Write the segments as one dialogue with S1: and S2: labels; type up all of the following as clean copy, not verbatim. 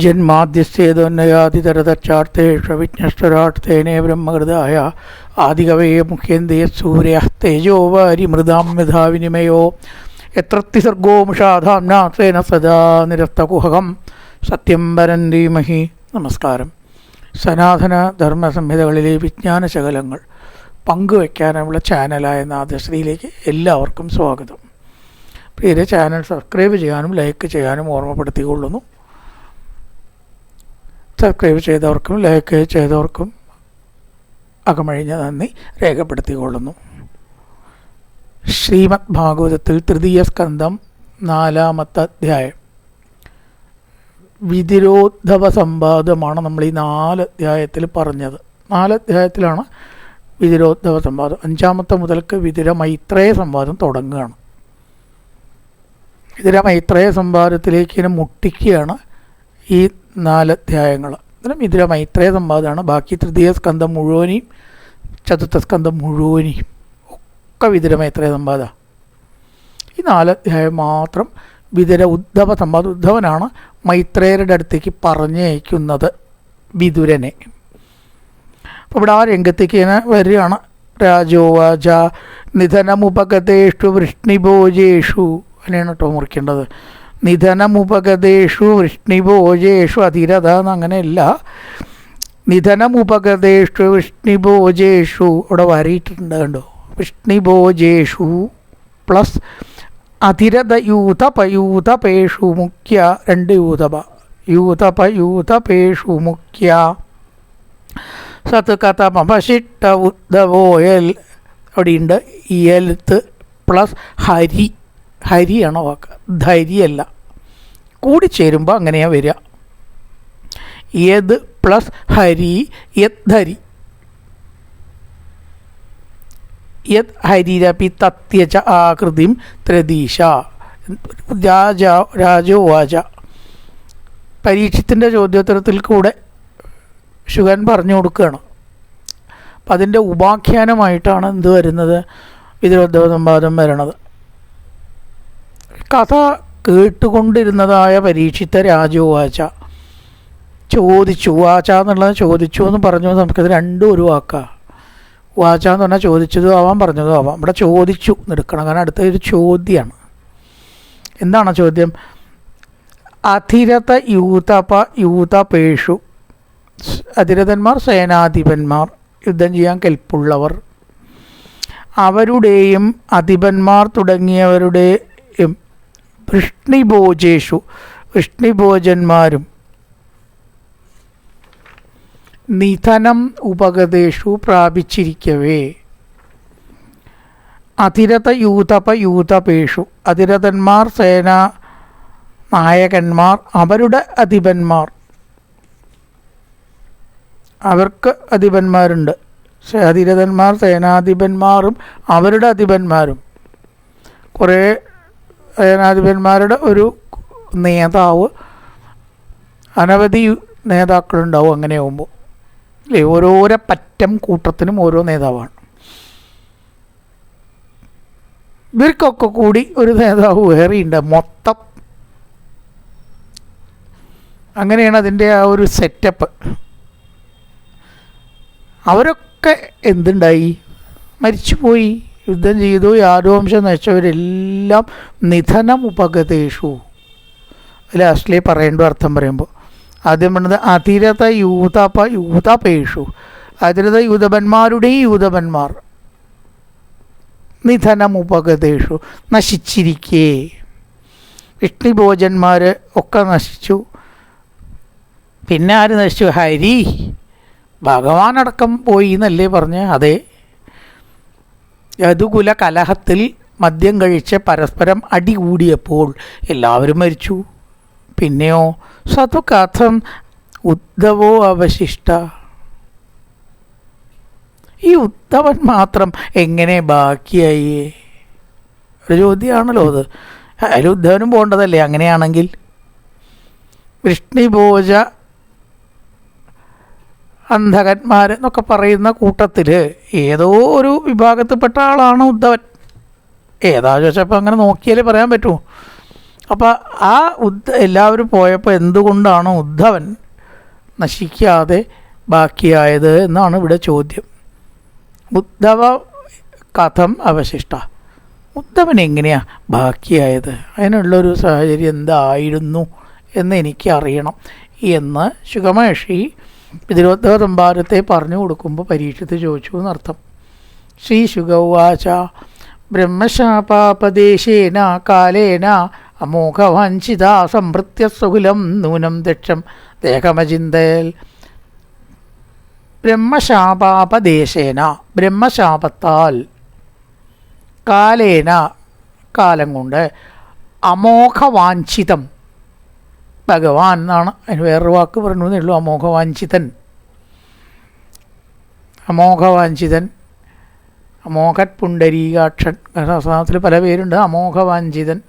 S1: ജന്മാദ്യസ്യേതോന്നയാതിതരതച്ചാർത്തേഷു വിജ്ഞശ്വരാട്ടേനേ ബ്രഹ്മകൃതായ ആദികവയെ മുഖ്യന്തേ സൂര്യ തേജോ വാരിമൃതാം യഥാ വിനിമയോ യത്രത്തിസർഗോ മുഷാധാംനാഥേന സദാ നിരസ്തകുഹകം സത്യം പരം ധീമഹി. നമസ്കാരം. സനാതന ധർമ്മസംഹിതകളിലെ വിജ്ഞാനശകലങ്ങൾ പങ്കുവയ്ക്കാനുള്ള ചാനലായ നാദശ്രീയിലേക്ക് എല്ലാവർക്കും സ്വാഗതം. പ്രിയരെ, ചാനൽ സബ്സ്ക്രൈബ് ചെയ്യാനും ലൈക്ക് ചെയ്യാനും ഓർമ്മപ്പെടുത്തിക്കൊള്ളുന്നു. സബ്സ്ക്രൈബ് ചെയ്തവർക്കും ലൈക്ക് ചെയ്തവർക്കും അകമഴിഞ്ഞ നന്ദി രേഖപ്പെടുത്തിക്കൊള്ളുന്നു. ശ്രീമദ് ഭാഗവതത്തിൽ തൃതീയ സ്കന്ധം 4-ാമത്തെ അധ്യായം വിതിരോദ്ധവ സംവാദമാണ് നമ്മൾ ഈ 4 അധ്യായത്തിൽ പറഞ്ഞത്. 4 അധ്യായത്തിലാണ് വിതിരോദ്ധവ സംവാദം. 5-ാമത്തെ മുതൽക്ക് വിതുര മൈത്രേയ സംവാദം തുടങ്ങുകയാണ്. വിതുര മൈത്രേയ സംവാദത്തിലേക്ക് ഇങ്ങനെ മുട്ടിക്കുകയാണ് ഈ 4 അധ്യായങ്ങൾ. അന്നേരം വിതുര മൈത്രേയ സംവാദമാണ്. ബാക്കി തൃതീയ സ്കന്ധം മുഴുവനെയും ചതുർത്ഥ സ്കന്ധം മുഴുവനെയും ഒക്കെ വിതുര മൈത്രേയ സംവാദമാണ്. ഈ 4 അധ്യായം മാത്രം വിതുര ഉദ്ധവ സംവാദം. ഉദ്ധവനാണ് മൈത്രേയരുടെ അടുത്തേക്ക് പറഞ്ഞയക്കുന്നത് വിതുരനെ. അപ്പോൾ ഇവിടെ ആ രംഗത്തേക്ക് ഇങ്ങനെ വരികയാണ്. രാജോവാച നിധനമുപഗതേഷു വൃഷ്ണിഭോജേഷു, അങ്ങനെയാണ് കേട്ടോ മുറിക്കേണ്ടത്. നിധനമുപഗതേഷു വൃഷ്ണിഭോജേഷു അതിരഥ എന്നങ്ങനെയല്ല. നിധനമുപഗതേഷു വൃഷ്ണിഭോജേഷു ഇവിടെ വരിയിട്ടുണ്ട് കണ്ടോ. വൃഷ്ണിഭോജേഷു പ്ലസ് അതിരഥയൂതപയൂതപേഷു മുഖ്യ, 2 യൂതപ, യൂതപയൂതപേഷു മുഖ്യ സത് കഥമപശിട്ട ഉദ്ധവോയൽ അവിടെയുണ്ട്. എൽത്ത് പ്ലസ് ഹരി, ഹരിയാണോ വാക്ക്, ധരിയല്ല. കൂടിച്ചേരുമ്പോൾ അങ്ങനെയാണ് വരിക. യത് പ്ലസ് ഹരി, യത് ധരി, യത് ഹരിരപി തത്യച ആകൃതിം ത്രദീശ. രാജോവാച, പരീക്ഷത്തിൻ്റെ ചോദ്യോത്തരത്തിൽ കൂടെ ശുഗൻ പറഞ്ഞു കൊടുക്കുകയാണ്. അപ്പം അതിൻ്റെ ഉപാഖ്യാനമായിട്ടാണ് എന്ത് വരുന്നത്, വിതുരോദ്ധവ സംവാദം വരണത്. കഥ കേട്ടുകൊണ്ടിരുന്നതായ പരീക്ഷിത്ത രാജോവാച ചോദിച്ചു. വാച എന്നുള്ളത് ചോദിച്ചു എന്ന് പറഞ്ഞു. നമുക്കത് രണ്ടും ഒരു വാക്കാണ്. വാച എന്ന് പറഞ്ഞാൽ ചോദിച്ചതും ആവാം പറഞ്ഞതും ആവാം. ഇവിടെ ചോദിച്ചു എടുക്കണം, കാരണം അടുത്തൊരു ചോദ്യമാണ്. എന്താണ് ചോദ്യം? അധിരഥ യൂതപേഷു, അതിരഥന്മാർ സേനാധിപന്മാർ, യുദ്ധം ചെയ്യാൻ കെൽപ്പുള്ളവർ, അവരുടെയും അധിപന്മാർ തുടങ്ങിയവരുടെയും വൃഷ്ണിഭോജേഷു, വൃഷ്ണിഭോജന്മാരും നിധനം ഉപഗതേഷു പ്രാപിച്ചിരിക്കവേ അതിരഥ യൂതപേഷു, അതിരഥന്മാർ സേനാ നായകന്മാർ അവരുടെ അധിപന്മാർ, അവർക്ക് അധിപന്മാരുണ്ട്. അതിരഥന്മാർ സേനാധിപന്മാരും അവരുടെ അധിപന്മാരും, കുറേ സേനാധിപന്മാരുടെ ഒരു നേതാവ്, അനവധി നേതാക്കളുണ്ടാവും. അങ്ങനെ ആകുമ്പോൾ അല്ലേ, ഓരോരോ പറ്റം കൂട്ടത്തിനും ഓരോ നേതാവാണ്. ഇവർക്കൊക്കെ കൂടി ഒരു നേതാവ് വേറെയുണ്ട് മൊത്തം. അങ്ങനെയാണ് അതിൻ്റെ ആ ഒരു സെറ്റപ്പ്. അവരൊക്കെ എന്തുണ്ടായി, മരിച്ചുപോയി, യുദ്ധം ചെയ്തു, യാദവംശം നശിച്ചവരെല്ലാം നിധനം ഉപഗതേഷു. ലാസ്റ്റിലേ പറയേണ്ട അർത്ഥം പറയുമ്പോൾ ആദ്യം പറഞ്ഞത് അതിരഥ യൂതപേഷു, അതിരഥ യൂതപന്മാരുടെയും യൂതപന്മാർ നിധനം ഉപഗതേഷു നശിച്ചിരിക്കേ. വിഷ്ണുഭോജന്മാർ ഒക്കെ നശിച്ചു. പിന്നെ ആര് നശിച്ചു? ഹരി, ഭഗവാനടക്കം പോയി എന്നല്ലേ പറഞ്ഞ്? അതെ. യദുകുല കലഹത്തിൽ മദ്യം കഴിച്ച് പരസ്പരം അടികൂടിയപ്പോൾ എല്ലാവരും മരിച്ചു. പിന്നെയോ സതു കഥം ഉദ്ധവോ അവശിഷ്ട, ഈ ഉദ്ധവൻ മാത്രം എങ്ങനെ ബാക്കിയായി? ഒരു ചോദ്യമാണല്ലോ അത്. അതിൽ ഉദ്ധവനും പോകേണ്ടതല്ലേ അങ്ങനെയാണെങ്കിൽ? വൃഷ്ണിഭോജ അന്ധകന്മാരെന്നൊക്കെ പറയുന്ന കൂട്ടത്തിൽ ഏതോ ഒരു വിഭാഗത്തിൽപ്പെട്ട ആളാണ് ഉദ്ധവൻ. ഏതാ ചോദിച്ചപ്പോൾ അങ്ങനെ നോക്കിയാലേ പറയാൻ പറ്റുമോ? അപ്പോൾ ആ എല്ലാവരും പോയപ്പോൾ എന്തുകൊണ്ടാണ് ഉദ്ധവൻ നശിക്കാതെ ബാക്കിയായത് എന്നാണ് ഇവിടെ ചോദ്യം. ഉദ്ധവ കഥം അവശിഷ്ട, ഉദ്ധവൻ എങ്ങനെയാണ് ബാക്കിയായത്, അതിനുള്ളൊരു സാഹചര്യം എന്തായിരുന്നു എന്ന് എനിക്കറിയണം എന്ന് ശുകമഹർഷി പിതൃോദ്ധവ സംഭാരത്തെ പറഞ്ഞു കൊടുക്കുമ്പോൾ പരീക്ഷിത്ത് ചോദിച്ചു എന്നർത്ഥം. ശ്രീ ശുഗവാച ബ്രഹ്മശാപാപദേശേന കാലേന അമോഘവാഞ്ചിത സംഭൃത്യ സുകുലം നൂനം ദക്ഷം ദേഹമചിന്തയൽ. ബ്രഹ്മശാപാപദേശേന, ബ്രഹ്മശാപത്താൽ, കാലേന കാലം കൊണ്ട്, അമോഘവാഞ്ചിതം, ഭഗവാൻ എന്നാണ് അതിന് വേറൊരു വാക്ക് പറഞ്ഞേ ഉള്ളൂ, അമോഘവാഞ്ചിതൻ, അമോഘവാഞ്ചിതൻ, അമോഘത് പുണ്ടരീകാക്ഷൻ, സഹസ്രനാമത്തിൽ പല പേരുണ്ട്. അമോഘവാഞ്ചിതൻ,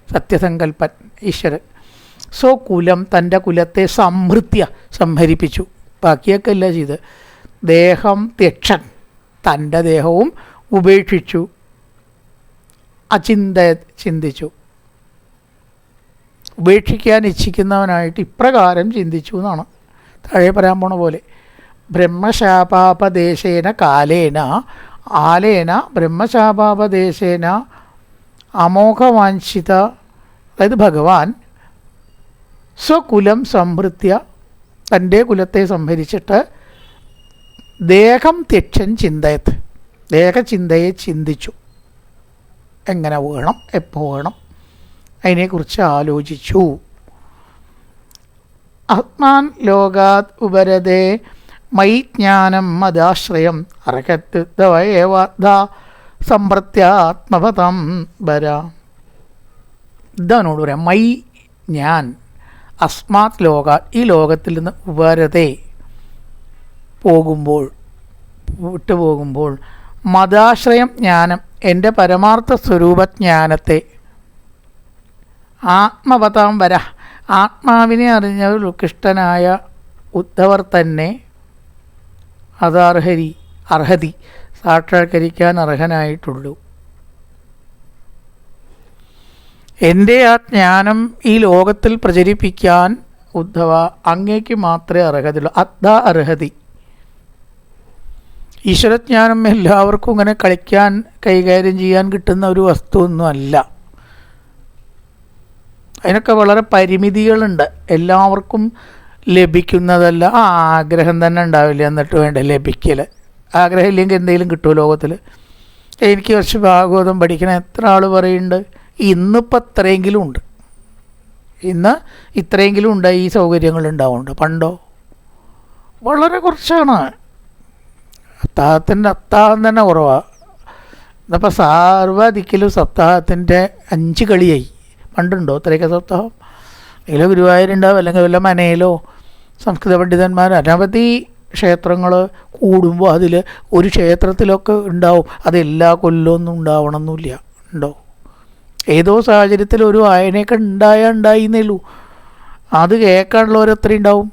S1: സത്യസങ്കൽപ്പൻ, ഈശ്വരൻ. സ്വകുലം, തൻ്റെ കുലത്തെ സംഭൃത്യ, സംഹരിപ്പിച്ചു, ബാക്കിയൊക്കെ അല്ല ചെയ്ത്. ദേഹം ത്യക്ഷൻ, തൻ്റെ ദേഹവും ഉപേക്ഷിച്ചു. അചിന്ത, ചിന്തിച്ചു, ഉപേക്ഷിക്കാൻ ഇച്ഛിക്കുന്നവനായിട്ട് ഇപ്രകാരം ചിന്തിച്ചു എന്നാണ് താഴെ പറയാൻ പോണ പോലെ. ബ്രഹ്മശാപാപദേശേന കാലേന, ആലേന ബ്രഹ്മശാപാപദേശേന അമോഘവാഞ്ചിത, അതായത് ഭഗവാൻ സ്വകുലം സംഭൃത്യ, തൻ്റെ കുലത്തെ സംഭരിച്ചിട്ട്, ദേഹം ത്യക്ഷൻ ചിന്തയത്, ദേഹചിന്തയെ ചിന്തിച്ചു, എങ്ങനെ വേണം, എപ്പോൾ വേണം, അതിനെക്കുറിച്ച് ആലോചിച്ചു. ആത്മാൻ ലോകാത് ഉപരതേ മയി ജ്ഞാനം മദാശ്രയം അർഹത്വയേവാധ സമ്പ്രത്യാത്മപദം വര. ഇതാണോട് പറയാം, മൈ ഞാൻ, അസ്മാത് ലോകാത് ഈ ലോകത്തിൽ നിന്ന്, ഉപരതേ പോകുമ്പോൾ, വിട്ടുപോകുമ്പോൾ, മദാശ്രയം ജ്ഞാനം എൻ്റെ പരമാർത്ഥ സ്വരൂപജ്ഞാനത്തെ, ആത്മപദം വര ആത്മാവിനെ അറിഞ്ഞ ഉത്കൃഷ്ടനായ ഉദ്ധവർ തന്നെ അർഹതി സാക്ഷാത്കരിക്കാൻ അർഹനായിട്ടുള്ളൂ. എൻ്റെ ആ ജ്ഞാനം ഈ ലോകത്തിൽ പ്രചരിപ്പിക്കാൻ ഉദ്ധവ അങ്ങേക്ക് മാത്രമേ അർഹതയുള്ളൂ. അർഹതി, ഈശ്വരജ്ഞാനം എല്ലാവർക്കും ഇങ്ങനെ കളിക്കാൻ കൈകാര്യം ചെയ്യാൻ കിട്ടുന്ന ഒരു വസ്തുവൊന്നുമല്ല. അതിനൊക്കെ വളരെ പരിമിതികളുണ്ട്. എല്ലാവർക്കും ലഭിക്കുന്നതല്ല. ആഗ്രഹം തന്നെ ഉണ്ടാവില്ല, എന്നിട്ട് വേണ്ട ലഭിക്കൽ. ആഗ്രഹം ഇല്ലെങ്കിൽ എന്തെങ്കിലും കിട്ടുമോ ലോകത്തിൽ? എനിക്ക് കുറച്ച് ഭാഗവതം പഠിക്കണം എത്ര ആൾ പറയുന്നുണ്ട്. ഇന്നിപ്പോൾ അത്രയെങ്കിലും ഉണ്ട്, ഇന്ന് ഇത്രയെങ്കിലും ഉണ്ട്, ഈ സൗകര്യങ്ങൾ ഉണ്ടാവുന്നുണ്ട്. പണ്ടോ വളരെ കുറച്ചാണ്. അത്താഹം തന്നെ കുറവാണ്. ഇന്നിപ്പോൾ സാർവദിക്കലും സപ്താഹത്തിൻ്റെ 5 കളിയായി. പണ്ടുണ്ടോ ഇത്രയൊക്കെ സപ്താഹം? അല്ലെങ്കിൽ ഗുരുവായൂരുണ്ടാവും, അല്ലെങ്കിൽ വല്ല മനയിലോ സംസ്കൃത പണ്ഡിതന്മാർ അനവധി ക്ഷേത്രങ്ങൾ കൂടുമ്പോൾ അതിൽ ഒരു ക്ഷേത്രത്തിലൊക്കെ ഉണ്ടാവും. അത് എല്ലാ കൊല്ലമൊന്നും ഉണ്ടാവണമെന്നില്ല. ഉണ്ടോ? ഏതോ സാഹചര്യത്തിൽ ഒരു വായനയൊക്കെ ഉണ്ടായിന്നേലൂ. അത് കേൾക്കാനുള്ളവരെത്രയും ഉണ്ടാവും,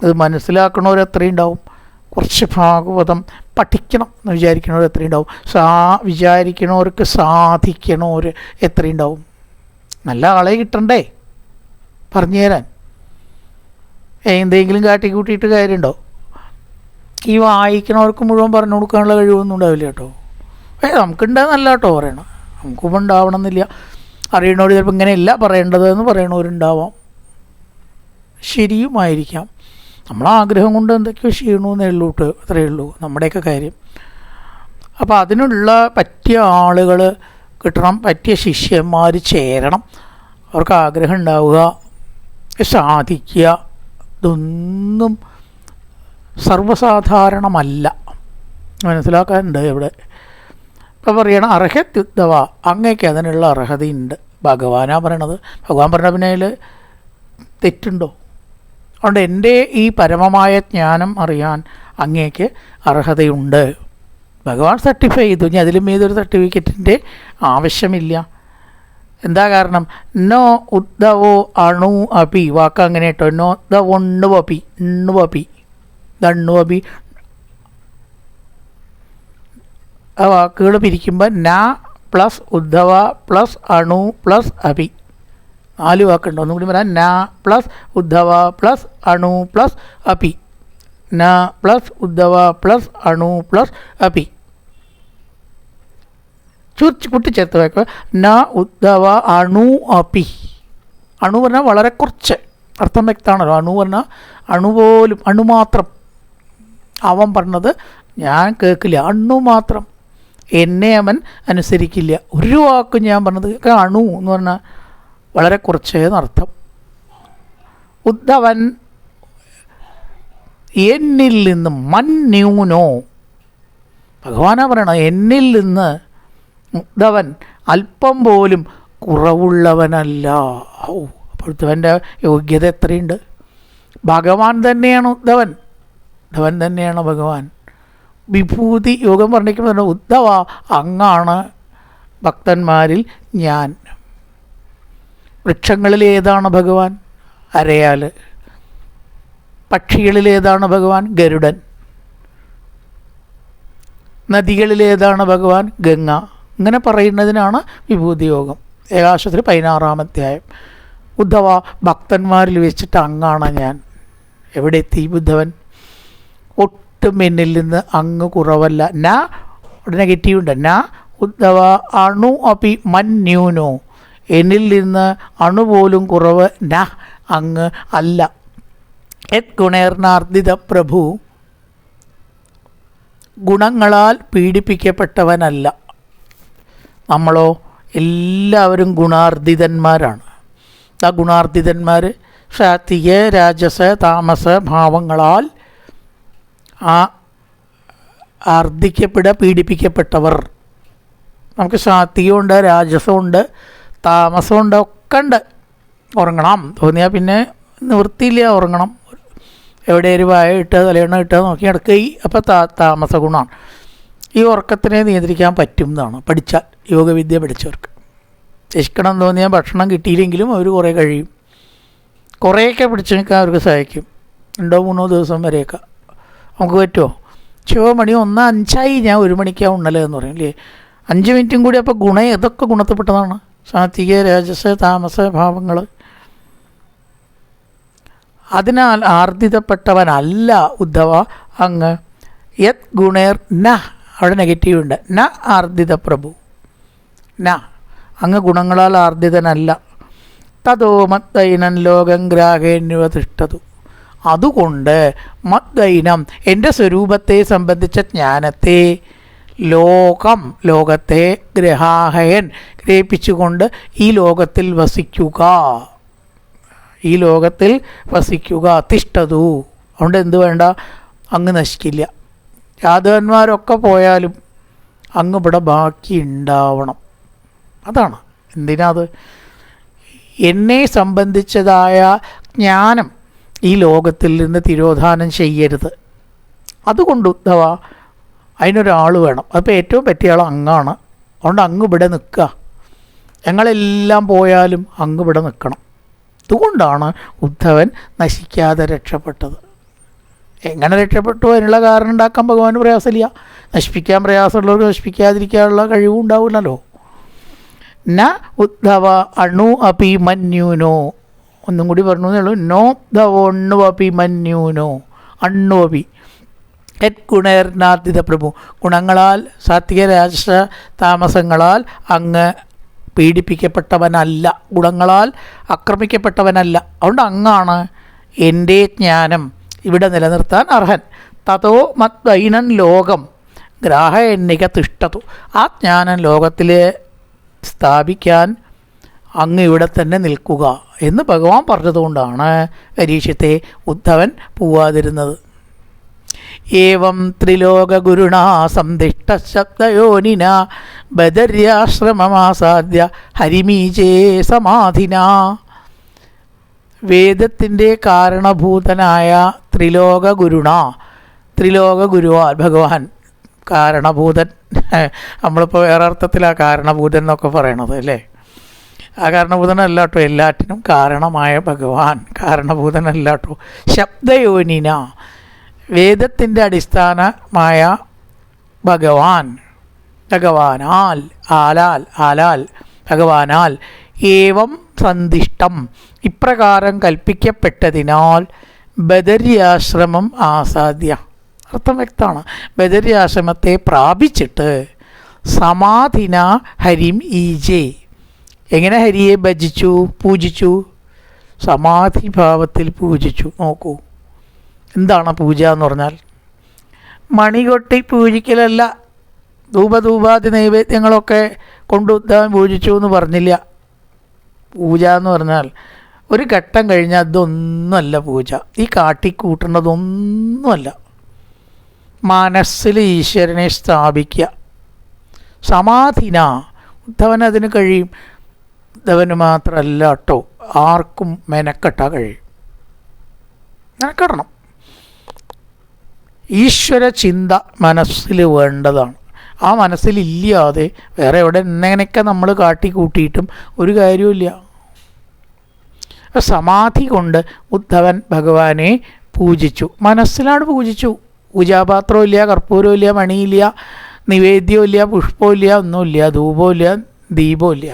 S1: അത് മനസ്സിലാക്കണവരെത്രയും ഉണ്ടാവും. കുറച്ച് ഭാഗവതം പഠിക്കണം എന്ന് വിചാരിക്കണവർ എത്രയും ഉണ്ടാവും. വിചാരിക്കണവർക്ക് സാധിക്കണവർ എത്രയും ഉണ്ടാവും. നല്ല ആളെ കിട്ടണ്ടേ പറഞ്ഞു തരാൻ? എന്തെങ്കിലും കാട്ടിക്കൂട്ടിയിട്ട് കാര്യമുണ്ടോ? ഈ വായിക്കണവർക്ക് മുഴുവൻ പറഞ്ഞു കൊടുക്കാനുള്ള കഴിവൊന്നും ഉണ്ടാവില്ല കേട്ടോ. നമുക്കുണ്ടെന്നല്ല കേട്ടോ പറയണം, നമുക്കും ഉണ്ടാവണം എന്നില്ല. അറിയണവർ ചിലപ്പോൾ ഇങ്ങനെയല്ല പറയേണ്ടതെന്ന് പറയണവരുണ്ടാവാം, ശരിയുമായിരിക്കാം. നമ്മളാഗ്രഹം കൊണ്ട് എന്തൊക്കെയോ ചെയ്യണമെന്നേ ഉള്ളൂ കേട്ടോ, അത്രയേ ഉള്ളൂ നമ്മുടെയൊക്കെ കാര്യം. അപ്പോൾ അതിനുള്ള പറ്റിയ ആളുകൾ കിട്ടണം, പറ്റിയ ശിഷ്യന്മാർ ചേരണം, അവർക്ക് ആഗ്രഹം ഉണ്ടാവുക, സാധിക്കുക. ഇതൊന്നും സർവ്വസാധാരണമല്ല, മനസ്സിലാക്കാനുണ്ട് ഇവിടെ. ഇപ്പോൾ പറയണം അർഹത്യുദ്ധവ, അങ്ങേക്ക് അതിനുള്ള അർഹതയുണ്ട്. ഭഗവാനാണ് പറയണത്. ഭഗവാൻ പറഞ്ഞ പിന്നെ അതിൽ തെറ്റുണ്ടോ? അതുകൊണ്ട് എൻ്റെ ഈ പരമമായ ജ്ഞാനം അറിയാൻ അങ്ങേക്ക് അർഹതയുണ്ട്. ഭഗവാൻ സർട്ടിഫൈ ചെയ്തു. ഇനി അതിലും ഏതൊരു സർട്ടിഫിക്കറ്റിൻ്റെ ആവശ്യമില്ല. എന്താ കാരണം? നോ ഉദ്ധവോ അണു അപി, വാക്ക് അങ്ങനെ കേട്ടോ. നോ ഉണ്ണുവപി, ദണ്ണുവപി, ആ വാക്കുകൾ പിരിക്കുമ്പോൾ ന പ്ലസ് ഉദ്ധവ പ്ലസ് അണു പ്ലസ് അപി, 4 വാക്കുണ്ട്. ഒന്നും കൂടി പറയാം. ന പ്ലസ് ഉദ്ധവ പ്ലസ് അണു പ്ലസ് അപി. ന പ്ലസ് ഉദ്ധവ പ്ലസ് അണു പ്ലസ് അപി. കൂട്ടിച്ചേർത്ത് വായിക്കുക. ന ഉദ്ധവ അണു അപി. അണു പറഞ്ഞാൽ വളരെ കുറച്ച്, അർത്ഥം വ്യക്തമാണല്ലോ. അണു പറഞ്ഞാൽ അണു പോലും, അണു മാത്രം. അവൻ പറഞ്ഞത് ഞാൻ കേൾക്കില്ല, അണു മാത്രം. എന്നെ അവൻ അനുസരിക്കില്ല. ഒരു വാക്കും ഞാൻ പറഞ്ഞത് അണു എന്ന് പറഞ്ഞാൽ വളരെ കുറച്ചേന്നർത്ഥം. ഉദ്ധവൻ എന്നിൽ നിന്ന് മന്യൂനോ, ഭഗവാനാ പറയണത്, എന്നിൽ നിന്ന് ഉദ്ധവൻ അല്പം പോലും കുറവുള്ളവനല്ല. അപ്പോൾ ഉദ്ധവൻ്റെ യോഗ്യത എത്രയുണ്ട്? ഭഗവാൻ തന്നെയാണ് ഉദ്ധവൻ, ഉദ്ധവൻ തന്നെയാണ് ഭഗവാൻ. വിഭൂതി യോഗം പറഞ്ഞിരിക്കുന്നത് ഉദ്ധവ അങ്ങാണ് ഭക്തന്മാരിൽ ഞാൻ. വൃക്ഷങ്ങളിൽ ഏതാണ് ഭഗവാൻ? അരയാൽ. പക്ഷികളിൽ ഏതാണ് ഭഗവാൻ? ഗരുഡൻ. നദികളിലേതാണ് ഭഗവാൻ? ഗംഗ. ഇങ്ങനെ പറയുന്നതിനാണ് വിഭൂതി യോഗം. ഏകാദശത്തിൽ 16-ാം അധ്യായം. ഉദ്ധവ ഭക്തന്മാരിൽ വെച്ചിട്ട് അങ്ങാണ് ഞാൻ. എവിടെ എത്തി ബുദ്ധവൻ? ഒട്ടും എന്നിൽ നിന്ന് അങ്ങ് കുറവല്ല. ന നെഗറ്റീവ് ഉണ്ട്. ന ഉദ്ധവ അണു അപി മന്യൂനോ, എന്നിൽ നിന്ന് അണുപോലും കുറവ് ന അങ്ങ് അല്ല. യത് ഗുണേർനാർദ്ദിത പ്രഭു, ഗുണങ്ങളാൽ പീഡിപ്പിക്കപ്പെട്ടവനല്ല. നമ്മളോ എല്ലാവരും ഗുണാർദ്ദിതന്മാരാണ്. ആ ഗുണാർദ്ദിതന്മാർ സാത്വിക രാജസ താമസ ഭാവങ്ങളാൽ പീഡിപ്പിക്കപ്പെട്ടവർ. നമുക്ക് സാത്വികമുണ്ട്, രാജസമുണ്ട്, താമസമുണ്ട്, ഒക്കെ ഉണ്ട്. ഉറങ്ങണം തോന്നിയാൽ പിന്നെ നിവൃത്തിയില്ല, ഉറങ്ങണം. എവിടെ ഒരു വായ ഇട്ട് തലയെണ്ണ ഇട്ട് നോക്കി നടക്കുക. അപ്പോൾ താമസ ഗുണമാണ്. ഈ ഉറക്കത്തിനെ നിയന്ത്രിക്കാൻ പറ്റും എന്നാണ് പഠിച്ചാൽ, യോഗവിദ്യ പഠിച്ചവർക്ക്. ശിക്കണം തോന്നിയാൽ ഭക്ഷണം കിട്ടിയില്ലെങ്കിലും അവർ കുറേ കഴിയും. കുറേയൊക്കെ പിടിച്ചു നിൽക്കാൻ അവർക്ക് സഹായിക്കും. 2-3 ദിവസം വരെയൊക്കെ നമുക്ക് പറ്റുമോ? മണി 1:05 ഞാൻ 1 മണിക്കാണ് ഉണ്ണല് എന്ന് പറയും അല്ലേ. 5 മിനിറ്റും കൂടി. അപ്പോൾ ഗുണം ഏതൊക്കെ ഗുണത്തിൽപ്പെട്ടതാണ്? സാത്വിക രാജസ താമസ ഭാവങ്ങൾ. അതിനാൽ ആർദ്ദിതപ്പെട്ടവനല്ല ഉദ്ധവ അങ്ങ്. യത് ഗുണേർ ന, അവിടെ നെഗറ്റീവ് ഉണ്ട്. ന ആർദ്ദിത പ്രഭു, ന അങ്ങ് ഗുണങ്ങളാൽ ആർദ്ദിതനല്ല. തതോ മദ്ദൈനം ലോകം ഗ്രാഹേന്യവ തിഷ്ടതു, അതുകൊണ്ട് മദ്ദൈനം എൻ്റെ സ്വരൂപത്തെ സംബന്ധിച്ച ജ്ഞാനത്തെ, ലോകത്തെ ഗ്രഹാഹയൻ ഗ്രഹിപ്പിച്ചുകൊണ്ട് ഈ ലോകത്തിൽ വസിക്കുക, ഈ ലോകത്തിൽ വസിക്കുക. തിഷ്ടതു, അതുകൊണ്ട് എന്ത് വേണ്ട? അങ്ങ് നശിക്കില്ല. യാദവന്മാരൊക്കെ പോയാലും അങ്ങ് ഇവിടെ ബാക്കി ഉണ്ടാവണം. അതാണ്. എന്തിനാ അത്? എന്നെ സംബന്ധിച്ചതായ ജ്ഞാനം ഈ ലോകത്തിൽ നിന്ന് തിരോധാനം ചെയ്യരുത്. അതുകൊണ്ട് ഉദ്ധവ അതിനൊരാൾ വേണം. അപ്പോൾ ഏറ്റവും പറ്റിയ ആൾ അങ്ങാണ്. അതുകൊണ്ട് അങ്ങ് ഇവിടെ നിൽക്കുക. ഞങ്ങളെല്ലാം പോയാലും അങ്ങ് ഇവിടെ നിൽക്കണം. അതുകൊണ്ടാണ് ഉദ്ധവൻ നശിക്കാതെ രക്ഷപ്പെട്ടത്. എങ്ങനെ രക്ഷപ്പെട്ടു അതിനുള്ള കാരണം ഉണ്ടാക്കാൻ ഭഗവാന് പ്രയാസമില്ല. നശിപ്പിക്കാൻ പ്രയാസമുള്ളവർക്ക് നശിപ്പിക്കാതിരിക്കാനുള്ള കഴിവും ഉണ്ടാവില്ലല്ലോ. ന ഉദ്ധവ അണു അപി മന്യൂനോ, ഒന്നും കൂടി പറഞ്ഞു എന്നേ ഉള്ളൂ. നോ ധവണ്ണു അപി മന്യൂനോ, അണ്ണു അപി. യത് ഗുണേർനാർദ്ദിത പ്രഭു, ഗുണങ്ങളാൽ സാത്വിക രാജസ താമസങ്ങളാൽ അങ്ങ് പീഡിപ്പിക്കപ്പെട്ടവനല്ല, ഗുണങ്ങളാൽ ആക്രമിക്കപ്പെട്ടവനല്ല. അതുകൊണ്ട് അങ്ങാണ് എൻ്റെ ജ്ഞാനം ഇവിടെ നിലനിർത്താൻ അർഹൻ. തതോ മദ്വൈനൻ ലോകം ഗ്രാഹയന്നിക തിഷ്ടതു, ആ ജ്ഞാനം ലോകത്തിൽ സ്ഥാപിക്കാൻ അങ്ങ് ഇവിടെ തന്നെ നിൽക്കുക എന്ന് ഭഗവാൻ പറഞ്ഞതുകൊണ്ടാണ് പരീക്ഷത്തെ ഉദ്ധവൻ പോവാതിരുന്നത്. ഏവം ത്രിലോകഗുരുണാ സന്ദിഷ്ടശബ്ദയോനിന ബദര്യാശ്രമമാസാദ്യ ഹരിമീജേ സമാധിന. വേദത്തിൻ്റെ കാരണഭൂതനായ ത്രിലോകഗുരുവാൽ ഭഗവാൻ കാരണഭൂതൻ. നമ്മളിപ്പോൾ വേറെ അർത്ഥത്തിലാണ് കാരണഭൂതൻ എന്നൊക്കെ പറയണത് അല്ലേ. ആ കാരണഭൂതനല്ല കേട്ടോ, എല്ലാറ്റിനും കാരണമായ ഭഗവാൻ കാരണഭൂതനല്ല കേട്ടോ. ശബ്ദയോനിന, വേദത്തിൻ്റെ അടിസ്ഥാനമായ ഭഗവാനാൽ ഭഗവാനാൽ ഏവം സന്ദിഷ്ടം ഇപ്രകാരം കൽപ്പിക്കപ്പെട്ടതിനാൽ ബദര്യാശ്രമം ആസാദ്യ. അർത്ഥം വ്യക്തമാണ്. ബദര്യാശ്രമത്തെ പ്രാപിച്ചിട്ട് സമാധിന ഹരിം ഈജെ. എങ്ങനെ ഹരിയെ ഭജിച്ചു, പൂജിച്ചു? സമാധിഭാവത്തിൽ പൂജിച്ചു. നോക്കൂ, എന്താണ് പൂജ എന്ന് പറഞ്ഞാൽ? മണികൊട്ടി പൂജിക്കലല്ല. ധൂപധൂപാദി നൈവേദ്യങ്ങളൊക്കെ കൊണ്ട് ഉദ്ധവൻ പൂജിച്ചു എന്ന് പറഞ്ഞില്ല. പൂജ എന്ന് പറഞ്ഞാൽ ഒരു ഘട്ടം കഴിഞ്ഞാൽ അതൊന്നുമല്ല പൂജ. ഈ കാട്ടിക്കൂട്ടുന്നതൊന്നുമല്ല. മനസ്സിൽ ഈശ്വരനെ സ്ഥാപിക്കുക. സമാധിന ഉദ്ധവൻ അതിന് കഴിയും. ഉദ്ധവന് മാത്രമല്ല കേട്ടോ, ആർക്കും മെനക്കെട്ടാൻ കഴിയും. മെനക്കെടണം. ഈശ്വര ചിന്ത മനസ്സിൽ വേണ്ടതാണ്. ആ മനസ്സിലില്ലാതെ വേറെ എവിടെ എങ്ങനെയൊക്കെ നമ്മൾ കാട്ടിക്കൂട്ടിയിട്ടും ഒരു കാര്യമില്ല. സമാധി കൊണ്ട് ഉദ്ധവൻ ഭഗവാനെ പൂജിച്ചു. മനസ്സിലാണ് പൂജിച്ചു. പൂജാപാത്രമില്ല, കർപ്പൂരമില്ല, മണിയില്ല, നിവേദ്യമില്ല, പുഷ്പമില്ല, ഒന്നുമില്ല, ധൂപമില്ല, ദീപമില്ല.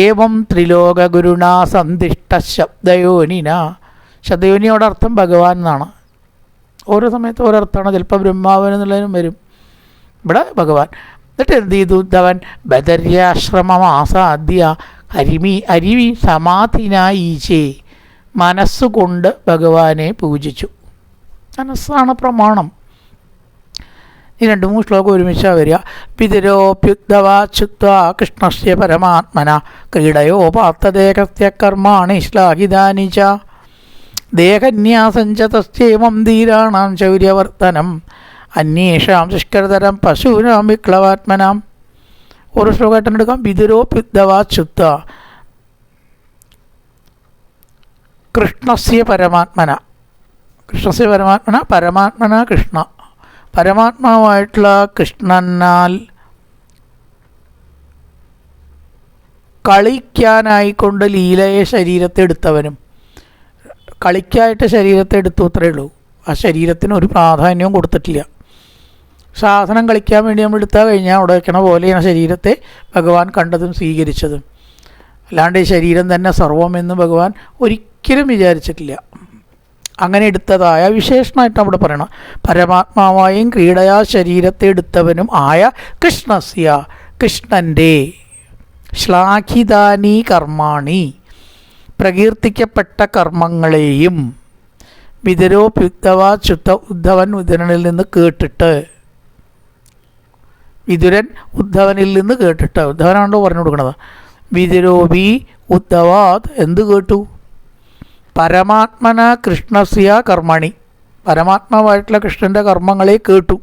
S1: ഏവം ത്രിലോക ഗുരുണാ സന്ദിഷ്ട ശബ്ദയോനിന. ശബ്ദയോനിയോടെ അർത്ഥം ഭഗവാൻ എന്നാണ്. ഓരോ സമയത്ത് ഓരോ അർത്ഥമാണ്. ചിലപ്പോൾ ബ്രഹ്മാവൻ എന്നുള്ളതിനും വരും. ഇവിടെ ഭഗവാൻ. എന്നിട്ട് എന്ത് ചെയ്തു ഉദ്ധവൻ? ബദര്യാശ്രമമാസാദ്യ അരിവി സമാധിനായീച്ചേ. മനസ്സുകൊണ്ട് ഭഗവാനെ പൂജിച്ചു. മനസ്സാണ് പ്രമാണം. ഈ 2-3 ശ്ലോകം ഒരുമിച്ചാണ് വരിക. പിതരോപ്യുദ്ധവാച്യുത്വാ കൃഷ്ണസ്യ പരമാത്മന ക്രീഡയോ പാത്തദേഹസ്യ കർമാണി ശ്ലാഘിതാനി ച ദേഹന്യാസം ച തസ്യേമം ധീരാണാം ശൗര്യവർത്തനം അന്യേഷാം ദുഷ്കരതരം പശൂനാം വിക്ലവാത്മനാം. ഓരോ ശ്ലോകമായിട്ട് എടുക്കാം. പിതരോപ്യുദ്ധവാച്യുത്വ കൃഷ്ണസ്യ പരമാത്മന. കൃഷ്ണസ്യ പരമാത്മന, പരമാത്മന കൃഷ്ണ. പരമാത്മാവായിട്ടുള്ള കൃഷ്ണനാൽ കളിക്കാനായിക്കൊണ്ട് ലീലയെ ശരീരത്തെ എടുത്തവനും. കളിക്കായിട്ട് ശരീരത്തെ എടുത്തു അത്രയേ ഉള്ളൂ. ആ ശരീരത്തിന് ഒരു പ്രാധാന്യവും കൊടുത്തിട്ടില്ല. സാധനം കളിക്കാൻ വേണ്ടി നമ്മൾ എടുത്താൽ കഴിഞ്ഞാൽ അവിടെ വയ്ക്കണ പോലെയാണ് ശരീരത്തെ ഭഗവാൻ കണ്ടതും സ്വീകരിച്ചതും. അല്ലാണ്ട് ഈ ശരീരം തന്നെ സർവമെന്ന് ഭഗവാൻ ഒരിക്കലും വിചാരിച്ചിട്ടില്ല. അങ്ങനെ എടുത്തതായ വിശേഷണമായിട്ട് അവിടെ പറയണം. പരമാത്മാവായും ക്രീഡയാ ശരീരത്തെ എടുത്തവനും ആയ കൃഷ്ണസ്യ, കൃഷ്ണൻ്റെ ശ്ലാഘിതാനി കർമാണി, പ്രകീർത്തിക്കപ്പെട്ട കർമ്മങ്ങളെയും വിതുരോപ്യുക്തവാ ചുത്ത ഉദ്ധവൻ ഉദ്ധവനിൽ നിന്ന് കേട്ടിട്ട്. വിതുരൻ ഉദ്ധവനിൽ നിന്ന് കേട്ടിട്ട്. ഉദ്ധവനാണോ പറഞ്ഞു കൊടുക്കണത്? വിതുരോപി ഉദ്ധവാത് എന്ത് കേട്ടു? പരമാത്മന കൃഷ്ണസ്യ കർമ്മണി, പരമാത്മാവായിട്ടുള്ള കൃഷ്ണൻ്റെ കർമ്മങ്ങളെ കേട്ടു.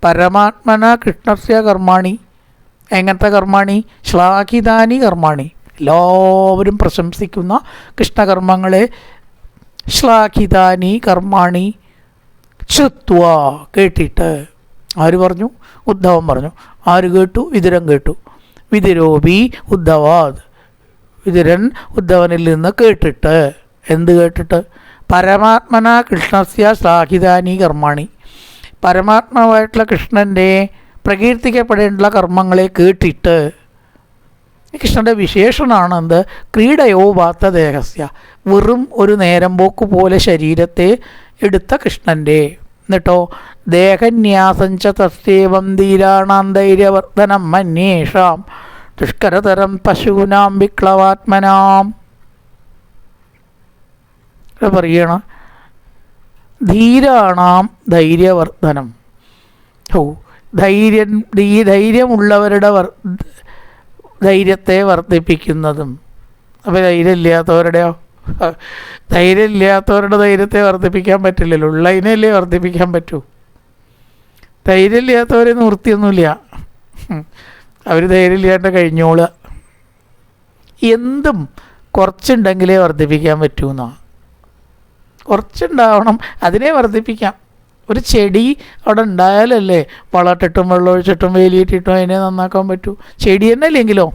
S1: പരമാത്മന കൃഷ്ണസ്യ കർമാണി. എങ്ങനത്തെ കർമാണി? ശ്ലാഘിതാനി കർമാണി. എല്ലാവരും പ്രശംസിക്കുന്ന കൃഷ്ണകർമ്മങ്ങളെ ശ്ലാഘിതാനി കർമാണി ശ്രുത്വ കേട്ടിട്ട്. ആര് പറഞ്ഞു? ഉദ്ധവൻ പറഞ്ഞു. ആര് കേട്ടു? വിതുരൻ കേട്ടു. വിതുരോപി ഉദ്ധവാത്, വിതുരൻ ഉദ്ധവനിൽ നിന്ന് കേട്ടിട്ട്. എന്ത് കേട്ടിട്ട്? പരമാത്മന കൃഷ്ണസ്യ ശ്ലാഘിതാനി കർമാണി, പരമാത്മാവായിട്ടുള്ള കൃഷ്ണൻ്റെ പ്രകീർത്തിക്കപ്പെടേണ്ടുള്ള കർമ്മങ്ങളെ കേട്ടിട്ട്. കൃഷ്ണൻ്റെ വിശേഷണമാണ് എന്ത്? ക്രീഡയോ വാത്തദേഹസ്യ, വെറും ഒരു നേരം പോക്ക് പോലെ ശരീരത്തെ എടുത്ത കൃഷ്ണൻ്റെ. എന്നിട്ടോ ദേഹന്യാസഞ്ച തസ്യേവം ധീരാണാം ധൈര്യവർദ്ധനം മന്യേഷാം ദുഷ്കരതരം പശൂനാം വിക്ലവാത്മനാം. പറയണം ധീരാണാം ധൈര്യവർദ്ധനം. ധൈര്യമുള്ളവരുടെ ധൈര്യത്തെ വർദ്ധിപ്പിക്കുന്നതും. അപ്പോൾ ധൈര്യമില്ലാത്തവരുടെയോ? ധൈര്യമില്ലാത്തവരുടെ ധൈര്യത്തെ വർദ്ധിപ്പിക്കാൻ പറ്റില്ലല്ലോ. ഉള്ളതിനല്ലേ വർദ്ധിപ്പിക്കാൻ പറ്റൂ. ധൈര്യമില്ലാത്തവരെ നിവൃത്തിയൊന്നുമില്ല. അവർ ധൈര്യമില്ലാണ്ട് കഴിഞ്ഞോളുക. എന്തും കുറച്ചുണ്ടെങ്കിലേ വർദ്ധിപ്പിക്കാൻ പറ്റൂ എന്നാണ്. കുറച്ചുണ്ടാവണം, അതിനെ വർദ്ധിപ്പിക്കാം. ഒരു ചെടി അവിടെ ഉണ്ടായാലല്ലേ വളമിട്ടിട്ടും വെള്ളമൊഴിച്ചിട്ടും വേലിയിട്ടിട്ടും അതിനെ നന്നാക്കാൻ പറ്റൂ. ചെടി തന്നെ ഇല്ലെങ്കിലോ?